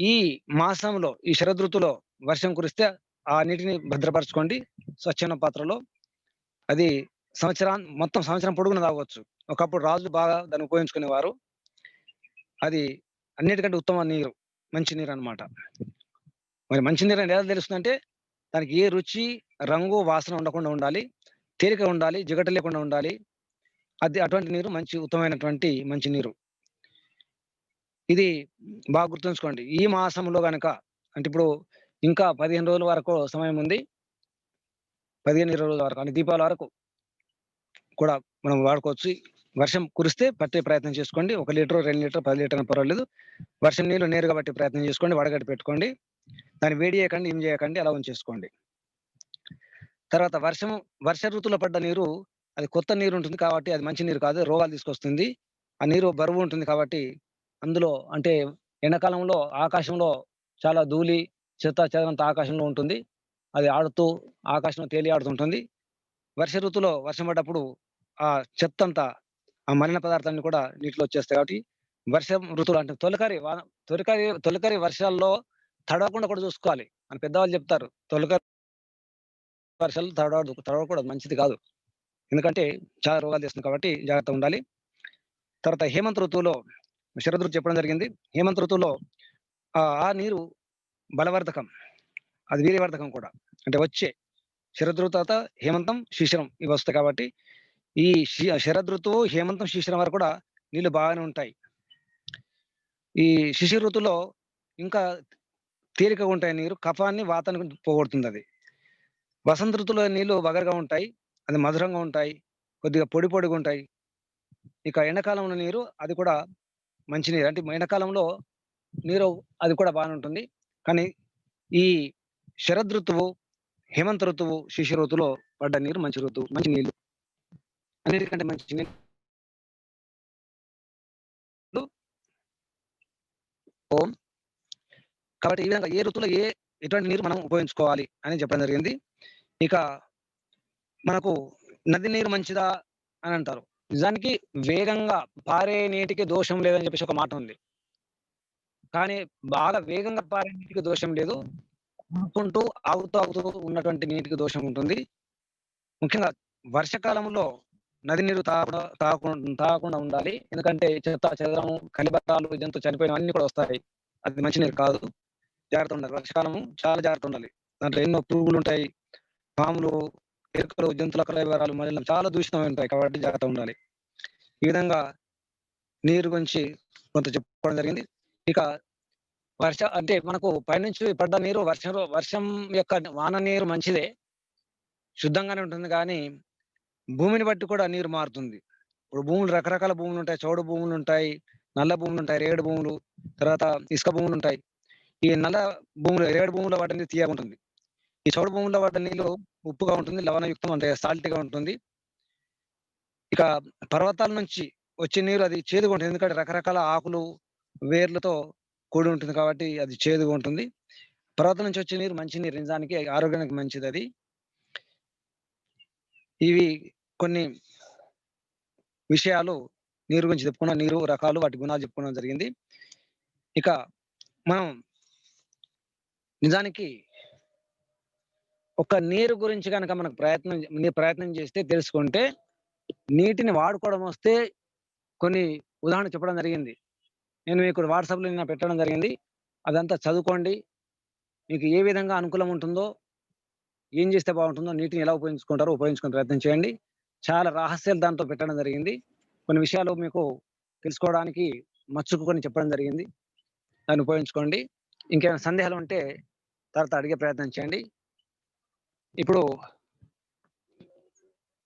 ఈ మాసంలో ఈ శరదృతువులో వర్షం కురిస్తే ఆ నీటిని భద్రపరచుకోండి స్వచ్ఛమైన పాత్రలో. అది మొత్తం సంవత్సరం పొడుగునా తాగొచ్చు. ఒకప్పుడు రాజులు బాగా దాన్ని ఉపయోగించుకునేవారు. అది అన్నిటికంటే ఉత్తమ నీరు. మంచి నీరన్నమాట. మరి మంచి నీరని ఎలా తెలుస్తుందంటే దానికి ఏ రుచి, రంగు, వాసన ఉండకుండా ఉండాలి. తేలికగా ఉండాలి. జిగట లేకుండా ఉండాలి. అది అటువంటి నీరు మంచి ఉత్తమమైనటువంటి మంచి నీరు. ఇది బాగా గుర్తుంచుకోండి. ఈ మాసంలో గనక అంటే ఇప్పుడు ఇంకా 15 రోజుల వరకు సమయం ఉంది. 15, 20 రోజుల వరకు అంటే దీపావళి వరకు కూడా మనం వాడుకోవచ్చు. వర్షం కురిస్తే పట్టే ప్రయత్నం చేసుకోండి. 1 లీటరో, 2 లీటరో, 10 లీటర్లు పర్వాలేదు. వర్షం నీళ్లు నేరుగా పట్టే ప్రయత్నం చేసుకోండి. వడగట్టి పెట్టుకోండి. దాన్ని వేడి చేయకండి, ఏం చేయకండి అలా ఉంచేసుకోండి. తర్వాత వర్ష ఋతువులో పడ్డ నీరు అది కొత్త నీరు ఉంటుంది కాబట్టి అది మంచి నీరు కాదు. రోగాలు తీసుకొస్తుంది. ఆ నీరు బరువు ఉంటుంది కాబట్టి అందులో అంటే ఎండాకాలంలో ఆకాశంలో చాలా ధూళి, చెత్త-చెదారంతా ఆకాశంలో ఉంటుంది. అది ఆడుతూ ఆకాశంలో తేలియాడుతుంటుంది. వర్ష ఋతువులో వర్షం పడ్డప్పుడు ఆ చెత్తంతా, ఆ మలిన పదార్థాలన్నీ కూడా నీటిలో వచ్చేస్తాయి కాబట్టి వర్షం ఋతువులు అంటే తొలకరి వర్షాల్లో తడవకుండా కూడా చూసుకోవాలి అని పెద్దవాళ్ళు చెప్తారు. తొలకరి వర్షాలు తడవకూడదు, మంచిది కాదు. ఎందుకంటే చాలా రోగాలు తెస్తుంది కాబట్టి జాగ్రత్తగా ఉండాలి. తర్వాత హేమంత్ ఋతువులో శరదృతువు చెప్పడం జరిగింది. హేమంత్ ఋతువులో ఆ నీరు బలవర్ధకం. అది వీర్యవర్ధకం కూడా. అంటే వచ్చే శరదృతువు తర్వాత హేమంతం, శిశిరం ఇవి వస్తాయి కాబట్టి ఈ శరదృతువు, హేమంతం, శిశిరం వరకు కూడా నీళ్లు బాగానే ఉంటాయి. ఈ శిశిర ఋతువులో ఇంకా తేలికగా ఉంటాయి నీరు. కఫాన్ని, వాతాన్ని పోగొడుతుందది. వసంత ఋతువులో నీళ్లు వగరుగా ఉంటాయి. అది మధురంగా ఉంటాయి. కొద్దిగా పొడి పొడిగుంటాయి. ఇక ఎండాకాలంలో నీరు అది కూడా మంచి నీరు. అంటే ఎండాకాలంలో నీరు అది కూడా బానే ఉంటుంది. కానీ ఈ శరదృతువు, హేమంత ఋతువు, శిశిర ఋతువులో పడ్డ నీరు మంచి ఋతువు. మంచి నీళ్లు. అన్నిటికంటే మంచి నీళ్లు ఓం. కాబట్టి ఈ విధంగా ఏ ఋతువులో ఎటువంటి నీరు మనం ఉపయోగించుకోవాలి అని చెప్పడం జరిగింది. ఇక మనకు నది నీరు మంచిదా అని అంటారు. నిజానికి వేగంగా పారే నీటికి దోషం లేదని చెప్పేసి ఒక మాట ఉంది. కానీ బాగా వేగంగా పారే నీటికి దోషం లేదు. ఆగుకుంటూ, ఆగుతూ ఉన్నటువంటి నీటికి దోషం ఉంటుంది. ముఖ్యంగా వర్షకాలంలో నది నీరు తాగకుండా ఉండాలి. ఎందుకంటే చెత్త, చెదారము, కళిబరాలు, జంతువు చనిపోయినవన్నీ కూడా వస్తాయి. అది మంచి నీరు కాదు. జాగ్రత్తగా ఉండాలి. వర్షకాలము చాలా జాగ్రత్తగా ఉండాలి. దాంట్లో ఎన్నో పురుగులుంటాయి. పాములు ఎలుకలు, జంతువుల కళేబరాలు, మలినం చాలా దూషితమై ఉంటాయి. కాబట్టి జాగ్రత్తగా ఉండాలి. ఈ విధంగా నీరు గురించి కొంత చెప్పుకోవడం జరిగింది. ఇక అంటే మనకు పైనుంచి పడ్డ నీరు వర్షం యొక్క వాన నీరు మంచిదే. శుద్ధంగానే ఉంటుంది గానీ, భూమిని బట్టి కూడా నీరు మారుతుంది. ఇప్పుడు భూములు రకరకాల భూములుంటాయి. చౌడు భూములుంటాయి, నల్ల భూములుంటాయి, రేగడి భూములు, తర్వాత ఇసుక భూములుంటాయి. ఈ నల్ల భూములు, రేగడి భూముల వాటి నీరు తియ్యగుంటుంది. ఈ చౌడు భూముల్లో పడ్డ నీళ్ళు ఉప్పుగా ఉంటుంది, లవణయుక్తం అంటే సాల్టీగా ఉంటుంది. ఇక పర్వతాల నుంచి వచ్చే నీరు అది చేదుగా ఉంటుంది. ఎందుకంటే రకరకాల ఆకులు, వేర్లతో కూడి ఉంటుంది కాబట్టి అది చేదుగా ఉంటుంది. పర్వతం నుంచి వచ్చే నీరు మంచి నీరు, నిజానికి ఆరోగ్యానికి మంచిదది. ఇవి కొన్ని విషయాలు నీరు గురించి చెప్పుకున్నాం. నీరు రకాలు, వాటి గుణాలు చెప్పుకోవడం జరిగింది. ఇక మనం నిజానికి ఒక నీరు గురించి గనక మనకు ప్రయత్నం చేస్తే, తెలుసుకుంటే, నీటిని వాడుకోవడం వస్తే కొన్ని ఉదాహరణ చెప్పడం జరిగింది. నేను మీకు వాట్సాప్‌లో నిన్న పెట్టడం జరిగింది. అదంతా చదువుకోండి. మీకు ఏ విధంగా అనుకూలం ఉంటుందో, ఏం చేస్తే బాగుంటుందో, నీటిని ఎలా ఉపయోగించుకుంటారో ఉపయోగించుకునే ప్రయత్నం చేయండి. చాలా రహస్యాలు దాంట్లో పెట్టడం జరిగింది. కొన్ని విషయాలు మీకు తెలుసుకోవడానికి మచ్చుకు కొన్ని చెప్పడం జరిగింది. దాన్ని ఉపయోగించుకోండి. ఇంకేమైనా సందేహాలు ఉంటే తర్వాత అడిగే ప్రయత్నం చేయండి. ఇప్పుడు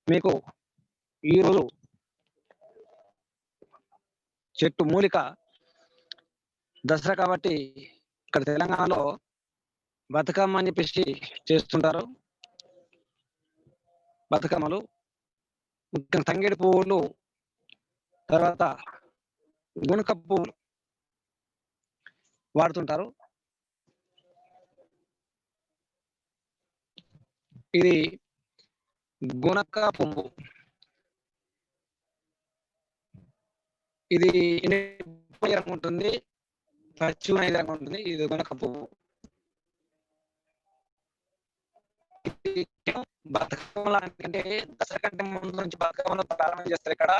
మీకు ఈరోజు చెట్టు మూలిక దసరా కాబట్టి ఇక్కడ తెలంగాణలో బతుకమ్మ అని చెప్పేసి చేస్తుంటారు. బతుకమ్మలు ముఖ్యంగా తంగేడు పువ్వులు, తర్వాత గునుక పువ్వులు వాడుతుంటారు. ఇది గునక పువ్వు. ఇది ఉంటుంది, పచ్చి రంగు ఉంటుంది. ఇది గునక పువ్వు. బతుకమ్మల అంటే దసరా కంటే ముందు నుంచి బతుకమ్మలు ప్రారంభం చేస్తారు ఇక్కడ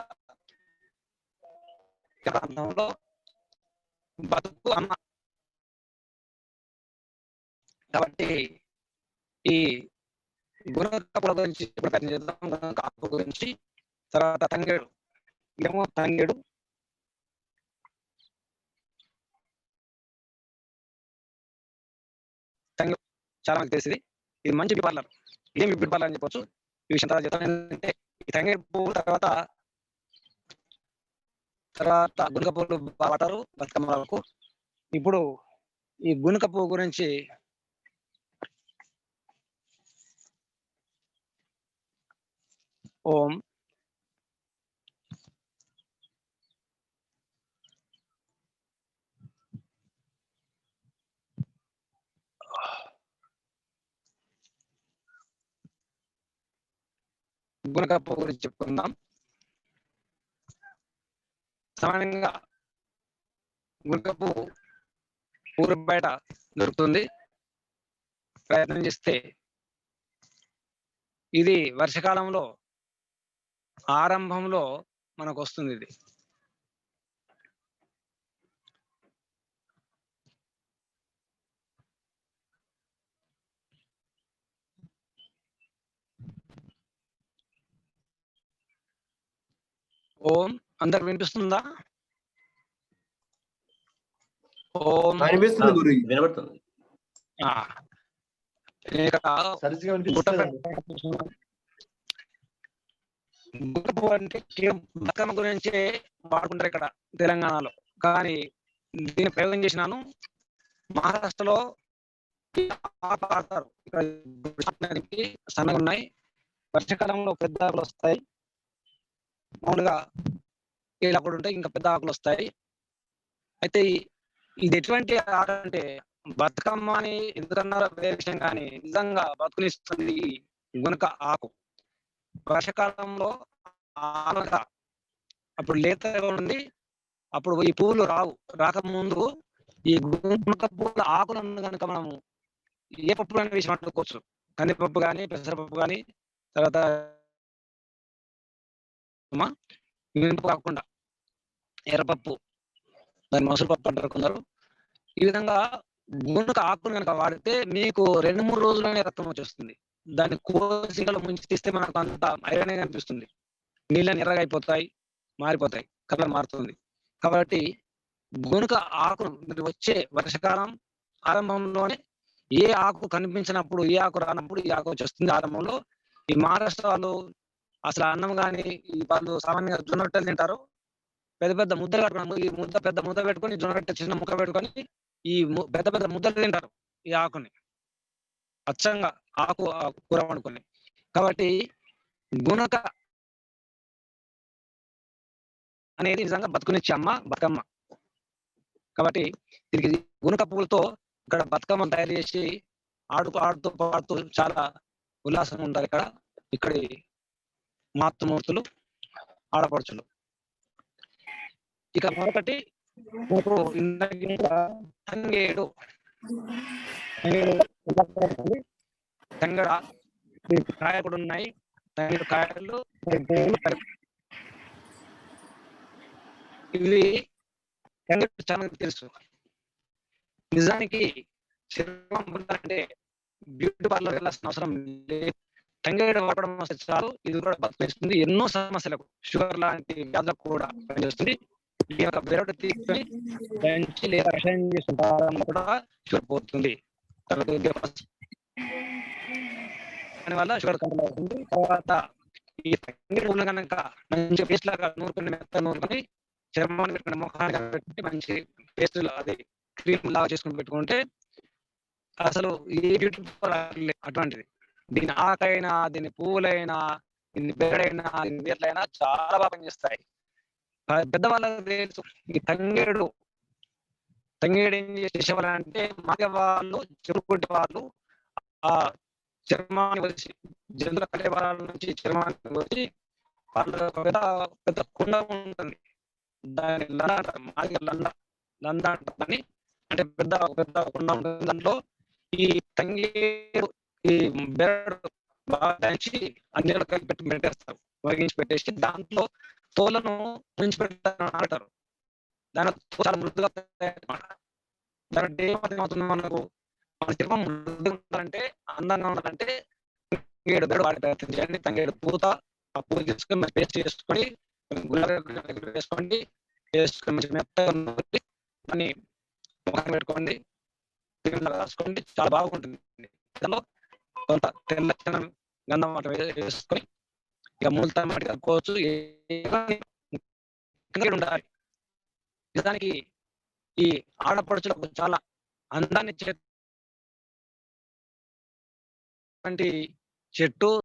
ప్రాంతంలో. బతుకు అమ్మ కాబట్టి ఈ గుణకప్పుల గురించి ప్రయత్నం చేద్దాం. గుణకాపు గురించి, తర్వాత తంగేడు, ఇదేమో తంగేడు, తంగేడు చాలా మంది తెలిసింది. ఇది మంచి బ్యూటీ పార్లర్. ఇదేం బ్యూటీ పార్లర్ అని చెప్పొచ్చు. ఈ విషయం తర్వాత చెప్తాను. ఏంటంటే ఈ తంగేడు పువ్వు తర్వాత గునుక పువ్వులు వాడతారు బతుకమ్మలకు. ఇప్పుడు ఈ గునుక పువ్వు గురించి ఓం గునుక పువ్వు గురించి చెప్పుకుందాం. సామాన్యంగా గునుక పువ్వు ఊరు బయట దొరుకుతుంది. ప్రయత్నం చేస్తే ఇది వర్షకాలంలో ఆరంభంలో మనకు వస్తుంది. ఇది ఓం అందరికి వినిపిస్తుందా? ఓం వినిపిస్తుంది గురు, వినబడుతుంది. గునుక అంటే బతుకమ్మ గురించి వాడుకుంటారు ఇక్కడ తెలంగాణలో. కానీ దీన్ని ప్రయోగం చేసినాను. మహారాష్ట్రలో వాడతారు. సన్నగా ఉన్నాయి. వర్షాకాలంలో పెద్ద ఆకులు వస్తాయి. మామూలుగా ఇలా కూడా ఉంటాయి, ఇంకా పెద్ద ఆకులు వస్తాయి. అయితే ఇది ఎటువంటి ఆట అంటే బతుకమ్మ అని ఎందుకన్నారో వేరే విషయం, కానీ నిజంగా బతుకునిస్తుంది ఈ గునుక ఆకు. వర్షాకాలంలో అప్పుడు లేతగా ఉంది. అప్పుడు ఈ పువ్వులు రాకముందు ఈ గునుక పువ్వుల ఆకులను కనుక మనము ఏ పప్పులు అనే విషయం వండుకోవచ్చు. కందిపప్పు కానీ, పెసరపప్పు కానీ, తర్వాత కాకుండా ఎర్రపప్పు, దాని మసూరు పప్పు అంటారు కొందరు. ఈ విధంగా గునుక ఆకును కనుక వాడితే మీకు 2-3 రోజుల్లోనే రక్తం వచ్చేస్తుంది. దాన్ని కోసి నీళ్ళలో ముంచి తీస్తే మనకు అంత ఐరనే కనిపిస్తుంది. నీళ్ళన్నీ ఎర్రగా అయిపోతాయి, మారిపోతాయి. కలర్ మారుతుంది. కాబట్టి గొనుక ఆకును మరి వచ్చే వర్షాకాలం ఆరంభంలోనే ఏ ఆకు కనిపించినప్పుడు, ఏ ఆకు రానప్పుడు ఈ ఆకు వచ్చేస్తుంది ఆరంభంలో. ఈ మహారాష్ట్ర వాళ్ళు అసలు అన్నం గాని, ఈ వాళ్ళు సామాన్యంగా జొన్న రొట్టెలు తింటారు. పెద్ద పెద్ద ముద్దలు కట్టుకొని, ఈ ముద్ద పెద్ద ముద్ద పెట్టుకొని, జొన్న రొట్టె చిన్న ముక్క పెట్టుకొని, ఈ పెద్ద పెద్ద ముద్దలు తింటారు ఈ ఆకుని. అచ్చంగా కూర వండుకొని. కాబట్టి గునక అనేది నిజంగా బతుకునిచ్చే అమ్మ బతుకమ్మ. కాబట్టి దీనికి గునక పువ్వులతో ఇక్కడ బతుకమ్మను తయారు చేసి ఆడుతూ, పాడుతూ చాలా ఉల్లాసంగా ఉంటారిక్కడ. ఇక్కడి మాతృమూర్తులు, ఆడపడుచులు. ఇక మరొకటి మీకు ఇందాక తంగేడు. తంగేడు తంగడ కాయలు కూడా ఉన్నాయి. తంగేడు కాయలు ఇవి తంగేడు చాలా మందికి తెలుసు. నిజానికి చర్మం అంటే బ్యూటీ పార్లర్ వెళ్ళాల్సిన అవసరం లేదు. తంగేడు వాడడం వస్తే చాలు, ఇది కూడా బతికిస్తుంది. ఎన్నో సమస్యలకు, షుగర్ లాంటి వ్యాధులకు కూడా పనిచేస్తుంది. ఈ యొక్క బెరడు తీసుకొని దంచి లేదా కషాయం చేసిన కూడా షుగర్ పోతుంది. దానివల్ల షుగర్ కంట్రోల్ అవుతుంది. తర్వాత ఈ తంగేడు పువ్వులు కనుక మంచి పేస్ట్ లాగా నూరుకొని, మెత్తగా నూరుకొని చర్మాన్ని పెట్టుకుని, ముఖానికి పెట్టి మంచి పేస్ట్ అది క్రీమ్ లాగా చేసుకుని పెట్టుకుంటే అసలు ఏ బ్యూటీ పార్లర్ అటువంటిది. దీని ఆకైనా, దీని పువ్వులైనా, దీని బెరడైనా, దీని వేర్లైనా చాలా బాగా పనిచేస్తాయి. పెద్దవాళ్ళకి తెలుసు ఈ తంగేడు ఏం చేసేవాళ్ళంటే మగవాళ్ళు, చెరుకు కొట్టే వాళ్ళు ఆ చర్మాన్ని వచ్చి జంతువుల కళేబరాల నుంచి చర్మాన్ని వచ్చి వాళ్ళ పెద్ద పెద్ద కుండ ఉంటుంది. దాని లండ అంటారు. మాదిగ లంద అంటారు దాన్ని. అంటే పెద్ద పెద్ద కుండ ఉంటుంది. దాంట్లో ఈ తంగేడు ఈ బెరడు బాగా దంచి అన్ని కలిపి పెట్టేస్తారు. మరిగించి పెట్టేసి దాంట్లో తోలను ఉంచి పెడతారు. దాని చాలా మృదుగా దాని ఏమవుతుంది మనకు, మన చర్మం మృదుగా ఉండాలంటే, అందంగా ఉండాలంటే తంగేడు బెరడు వాడి ప్రయత్నం చేయండి. తంగేడు పూత, ఆ పూత తీసుకొని మంచి పేస్ట్ చేసుకొని, గులాబీ వేసుకోండి, వేసుకొని మంచి మెత్తగా నూరి దాన్ని ముఖానికి పెట్టుకోండి, రాసుకోండి, చాలా బాగుంటుంది. దానిలో కొంత తెల్ల గంధం మాట వేసుకొని ఇక మూలతో మాట కలుపుకోవచ్చు. ఉండాలి. నిజానికి ఈ ఆడపడుచులకు చాలా అందాన్ని ఇచ్చేటువంటి చెట్టు